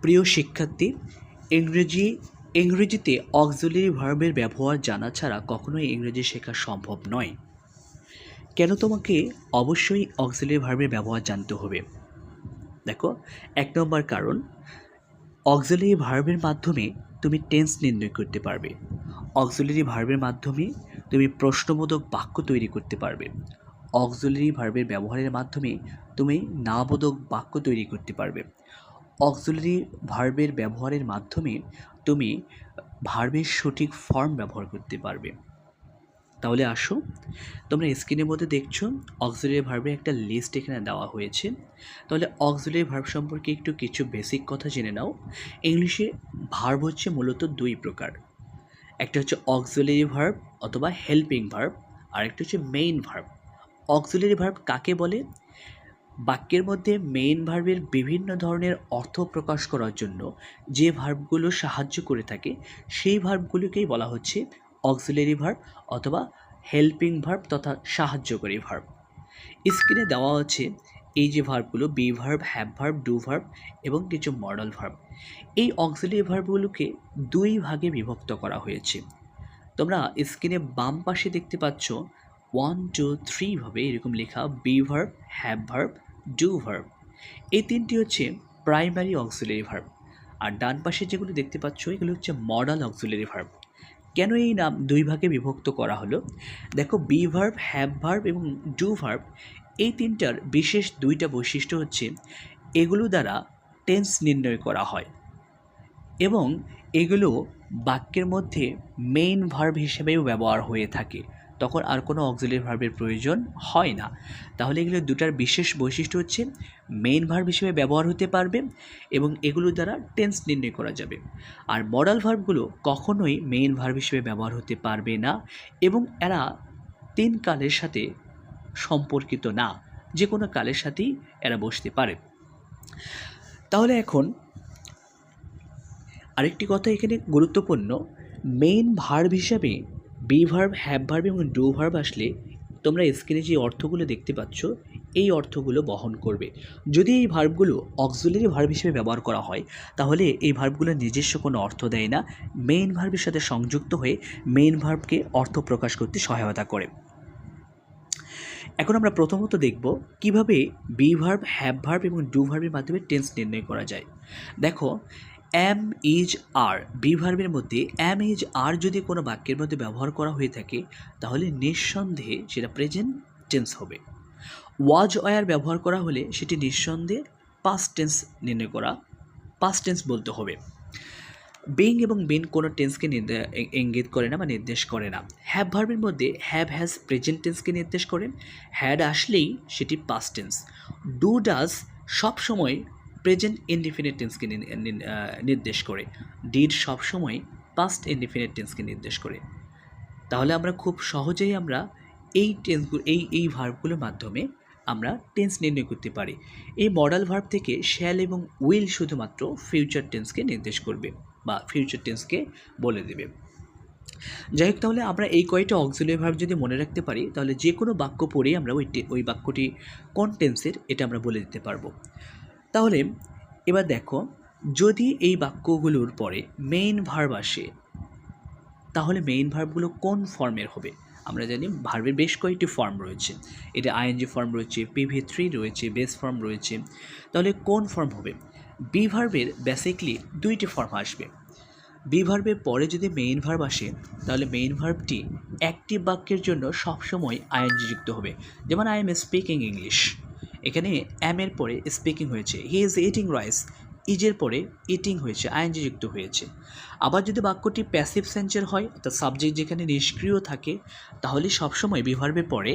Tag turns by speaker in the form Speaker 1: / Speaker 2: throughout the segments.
Speaker 1: প্রিয় শিক্ষার্থী, ইংরেজিতে অক্সিলারি ভার্বের ব্যবহার জানা ছাড়া কখনোই ইংরেজি শেখা সম্ভব নয়। কেন তোমাকে অবশ্যই অক্সিলারি ভার্বের ব্যবহার জানতে হবে? দেখো, ১ নম্বর কারণ, অক্সিলারি ভার্বের মাধ্যমে তুমি টেন্স নির্ণয় করতে পারবে। অক্সিলারি ভার্বের মাধ্যমে তুমি প্রশ্নবোধক বাক্য তৈরি করতে পারবে। অক্সিলারি ভার্বের ব্যবহারের মাধ্যমে তুমি নাবোধক বাক্য তৈরি করতে পারবে। অক্সিলারি ভার্বের ব্যবহারের মাধ্যমে তুমি ভার্বের সঠিক ফর্ম ব্যবহার করতে পারবে। তাহলে আসো, তোমরা স্ক্রিনের মধ্যে দেখছো অক্সিলারি ভার্বের একটা লিস্ট এখানে দেওয়া হয়েছে। তাহলে অক্সিলারি ভার্ব সম্পর্কে একটু কিছু বেসিক কথা জেনে নাও। ইংলিশে ভার্ব হচ্ছে মূলত দুই প্রকার। একটা হচ্ছে অক্সিলারি ভার্ব অথবা হেল্পিং ভার্ব, আর একটা হচ্ছে মেইন ভার্ব। অক্সিলারি ভার্ব কাকে বলে? বাক্যের মধ্যে মেইন ভার্বের বিভিন্ন ধরনের অর্থ প্রকাশ করার জন্য যে ভার্বগুলো সাহায্য করে থাকে সেই ভার্বগুলোকেই বলা হচ্ছে অক্সিলারি ভার্ব অথবা হেল্পিং ভার্ব তথা সাহায্যকারী ভার্ব। স্ক্রিনে দেওয়া আছে এই যে ভার্বগুলো, be verb, have verb, do verb এবং কিছু মডাল ভার্ব। এই অক্সিলারি ভার্বগুলোকে দুই ভাগে বিভক্ত করা হয়েছে। তোমরা স্ক্রিনে বাম পাশে দেখতে পাচ্ছ 1, 2, 3 ভাবে এরকম লেখা B verb, have verb, do verb. এই তিনটি হচ্ছে প্রাইমারি অক্সিলারি ভার্ব। আর ডান পাশে যেগুলো দেখতে পাচ্ছ এগুলো হচ্ছে মডাল অক্সিলারি ভার্ব। কেন এই নাম দুই ভাগে বিভক্ত করা হলো? দেখো, বি ভার্ব, হ্যাভ ভার্ব এবং ডু ভার্ব এই তিনটার বিশেষ দুইটা বৈশিষ্ট্য হচ্ছে এগুলো দ্বারা টেন্স নির্ণয় করা হয় এবং এগুলো বাক্যের মধ্যে মেইন ভার্ব হিসেবেও ব্যবহার হয়ে থাকে, তখন আর কোনো অক্সিলারি ভার্বের প্রয়োজন হয় না। তাহলে এগুলো দুটার বিশেষ বৈশিষ্ট্য হচ্ছে মেইন ভার্ব হিসেবে ব্যবহার হতে পারবে এবং এগুলো দ্বারা টেন্স নির্ণয় করা যাবে। আর মডাল ভার্বগুলো কখনোই মেইন ভার্ব হিসেবে ব্যবহার হতে পারবে না এবং এরা 3 কালের সাথে সম্পর্কিত না, যে কোনো কালের সাথেই এরা বসতে পারে। তাহলে এখন আরেকটি কথা এখানে গুরুত্বপূর্ণ, মেইন ভার্ব হিসাবে বি ভার্ব, হ্যাভ ভার্ব এবং ডু ভার্ব আসলে তোমরা স্ক্রিনে যে অর্থগুলো দেখতে পাচ্ছ এই অর্থগুলো বহন করবে। যদি এই ভার্বগুলো অক্সিলারি ভার্ব হিসেবে ব্যবহার করা হয় তাহলে এই ভার্বগুলো নিজস্ব কোনো অর্থ দেয় না, মেইন ভার্বের সাথে সংযুক্ত হয়ে মেইন ভার্বকে অর্থ প্রকাশ করতে সহায়তা করে। এখন আমরা প্রথমত দেখব কিভাবে বি ভার্ব, হ্যাভ ভার্ব এবং ডু ভার্বের মাধ্যমে টেন্স নির্ণয় করা যায়। দেখো, এম ইজ আর বি ভার্বের মধ্যে এম ইজ আর যদি কোনো বাক্যের মধ্যে ব্যবহার করা হয়ে থাকে তাহলে নিঃসন্দেহে সেটা প্রেজেন্ট টেন্স হবে। ওয়াজ ওয়ার ব্যবহার করা হলে সেটি নিঃসন্দেহে পাস্ট টেন্স নির্ণয় করা, পাস্ট টেন্স বলতে হবে। বিং এবং বিন কোনো টেন্সকে ইঙ্গিত করে না বা নির্দেশ করে না। হ্যাভ ভার্বের মধ্যে হ্যাভ হ্যাজ প্রেজেন্ট টেন্সকে নির্দেশ করে, হ্যাড আসলেই সেটি পাস্ট টেন্স। ডু ডাজ সবসময় প্রেজেন্ট ইনডিফিনিট টেন্সকে নির্দেশ করে, ডিড সবসময় পাস্ট ইনডিফিনিট টেন্সকে নির্দেশ করে। তাহলে আমরা খুব সহজেই আমরা এই টেন্সগুলো এই ভার্বগুলোর মাধ্যমে আমরা টেন্স নির্ণয় করতে পারি। এই মডাল ভার্ব থেকে শ্যাল এবং উইল শুধুমাত্র ফিউচার টেন্সকে নির্দেশ করবে বা ফিউচার টেন্সকে বলে দেবে। যাই হোক, তাহলে আমরা এই কয়টা অক্সিলারি ভার্ব যদি মনে রাখতে পারি তাহলে যে কোনো বাক্য পড়েই আমরা ওই বাক্যটি কোন টেন্সের এটা আমরা বলে দিতে পারবো। তাহলে এবার দেখো, যদি এই বাক্যগুলোর পরে মেইন ভার্ব আসে তাহলে মেইন ভার্বগুলো কোন ফর্মের হবে? আমরা জানি ভার্বের বেশ কয়েকটি ফর্ম রয়েছে, এটা আইএনজি ফর্ম রয়েছে, PV3 রয়েছে, বেস ফর্ম রয়েছে। তাহলে কোন ফর্ম হবে? বি ভার্বের বেসিকলি দুইটি ফর্ম আসবে। বি ভার্বের পরে যদি মেইন ভার্ব আসে তাহলে মেইন ভার্বটি একটি বাক্যের জন্য সবসময় আইএনজি যুক্ত হবে। যেমন আই এম স্পিকিং ইংলিশ, এখানে এম এর পরে স্পিকিং হয়েছে। হি ইজ ইটিং রাইস, ইজের পরে ইটিং হয়েছে, আইএনজি যুক্ত হয়েছে। আবার যদি বাক্যটি প্যাসিভ সেন্সের হয় অর্থাৎ সাবজেক্ট যেখানে নিষ্ক্রিয় থাকে তাহলে সবসময় বি ভার্বের পরে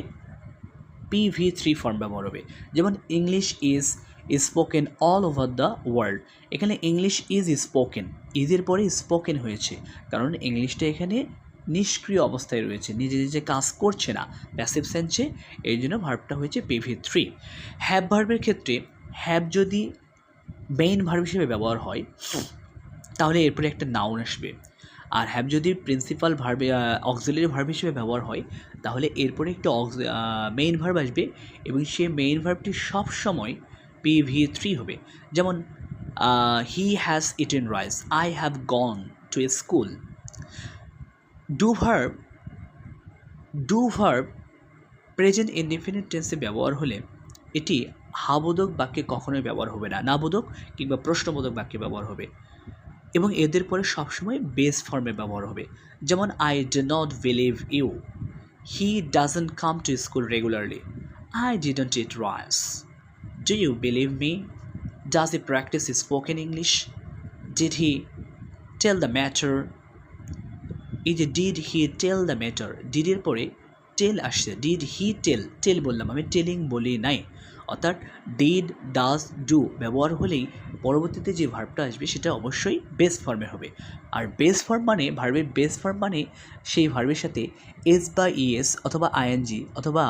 Speaker 1: PV3 ফর্ম ব্যবহার হবে। যেমন English is spoken all over the world, এখানে ইংলিশ ইজ স্পোকেন, ইজের পরে স্পোকেন হয়েছে কারণ ইংলিশটা এখানে নিষ্ক্রিয় অবস্থায় রয়েছে, নিজে নিজে কাজ করছে না, প্যাসিভ সেন্সে, এই জন্য ভার্বটা হয়েছে PV3। হ্যাভ ভার্বের ক্ষেত্রে হ্যাভ যদি মেইন ভার্ব হিসেবে ব্যবহার হয় তাহলে এরপরে একটা নাউন আসবে, আর হ্যাভ যদি প্রিন্সিপাল ভার্বে অক্সিলারি ভার্ব হিসেবে ব্যবহার হয় তাহলে এরপরে একটা মেইন ভার্ব আসবে এবং সে মেইন ভার্বটি সবসময় PV3 হবে। যেমন he has eaten rice, I have gone to a school. Do verb present indefinite টেন্সে ব্যবহার হলে এটি হাবোধক বাক্যে কখনোই ব্যবহার হবে না, নাবোধক কিংবা প্রশ্নবোধক বাক্যে ব্যবহার হবে এবং এদের পরে সবসময় বেস ফর্মে ব্যবহার হবে। যেমন I do not believe you, he doesn't come to school regularly, I didn't eat rice, do you believe me, does he practise spoken English, did he tell the matter. এই যে did he tell the matter, ডিডের পরে tell আসছে, did he টেল বললাম, আমি telling বলি নাই। অর্থাৎ ডিড, ডাজ, ডু ব্যবহার হলেই পরবর্তীতে যে ভার্বটা আসবে সেটা অবশ্যই বেস ফর্মে হবে। আর বেস ফর্ম মানে, ভার্বের বেস ফর্ম মানে সেই ভার্বের সাথে এস বা ইএস অথবা আইএনজি অথবা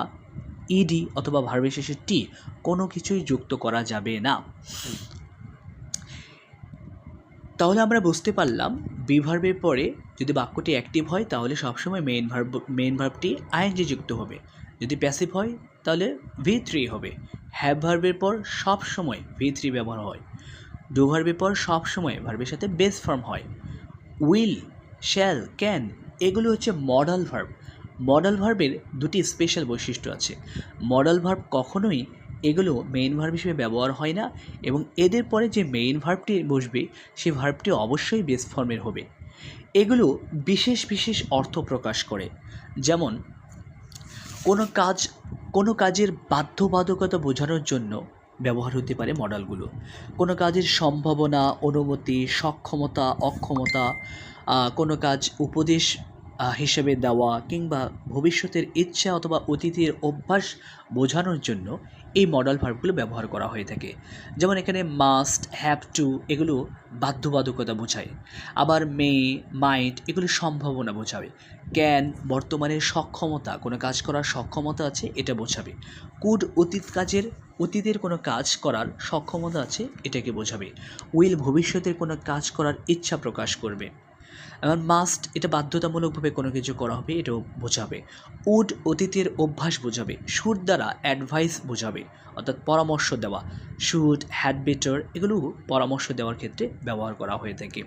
Speaker 1: ইডি অথবা ভার্বের শেষে টি কোনো কিছুই যুক্ত করা যাবে না। তাহলে আমরা বুঝতে পারলাম বি ভার্বের পরে যদি বাক্যটি অ্যাক্টিভ হয় তাহলে সবসময় মেইন ভার্বটি আইএনজি যুক্ত হবে, যদি প্যাসিভ হয় তাহলে V3 হবে। হ্যাভ ভার্বের পর সবসময় V3 ব্যবহার হয়। ডু ভার্বের পর সবসময় ভার্বের সাথে বেস ফর্ম হয়। উইল, শ্যাল, ক্যান এগুলো হচ্ছে মডাল ভার্ব। মডাল ভার্বের দুটি স্পেশাল বৈশিষ্ট্য আছে। মডাল ভার্ব কখনোই এগুলো মেইন ভার্ব হিসেবে ব্যবহার হয় না এবং এদের পরে যে মেইন ভার্বটি বসবে সেই ভার্বটি অবশ্যই বেস ফর্মের হবে। এগুলো বিশেষ বিশেষ অর্থ প্রকাশ করে, যেমন কোনো কাজের বাধ্যবাধকতা বোঝানোর জন্য ব্যবহার হতে পারে মডালগুলো। কোনো কাজের সম্ভাবনা, অনুমতি, সক্ষমতা, অক্ষমতা, কোনো কাজ উপদেশ হিসেবে দেওয়া কিংবা ভবিষ্যতের ইচ্ছা অথবা অতীতের অভ্যাস বোঝানোর জন্য এই মডাল ভার্বগুলো ব্যবহার করা হয়ে থাকে। যেমন এখানে মাস্ট, হ্যাভ টু এগুলো বাধ্যবাধকতা বোঝায়, আবার মে, মাইট এগুলো সম্ভাবনা বোঝাবে। ক্যান বর্তমানের সক্ষমতা, কোনো কাজ করার সক্ষমতা আছে এটা বোঝাবে। কুড অতীতের কোনো কাজ করার সক্ষমতা আছে এটাকে বোঝাবে। উইল ভবিষ্যতের কোনো কাজ করার ইচ্ছা প্রকাশ করবে। এবার মাস্ট এটা বাধ্যতামূলকভাবে কোনো কিছু করা হবে এটাও বোঝাবে। উড অতীতের অভ্যাস বোঝাবে। শুড দ্বারা অ্যাডভাইস বোঝাবে অর্থাৎ পরামর্শ দেওয়া। শুড, হ্যাড বেটার এগুলো পরামর্শ দেওয়ার ক্ষেত্রে ব্যবহার করা হয়ে থাকে।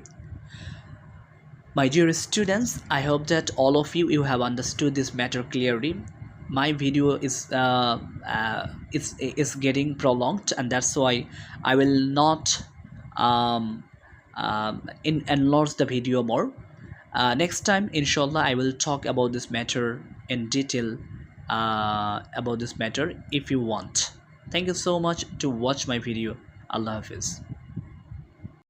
Speaker 1: My dear students, I hope that all of you have understood this matter clearly. My video is getting prolonged, and that's why I will not enlarge the video more. Next time, inshallah, I will talk about this matter in detail about this matter if you want. Thank you so much to watch my video. Allah Hafiz.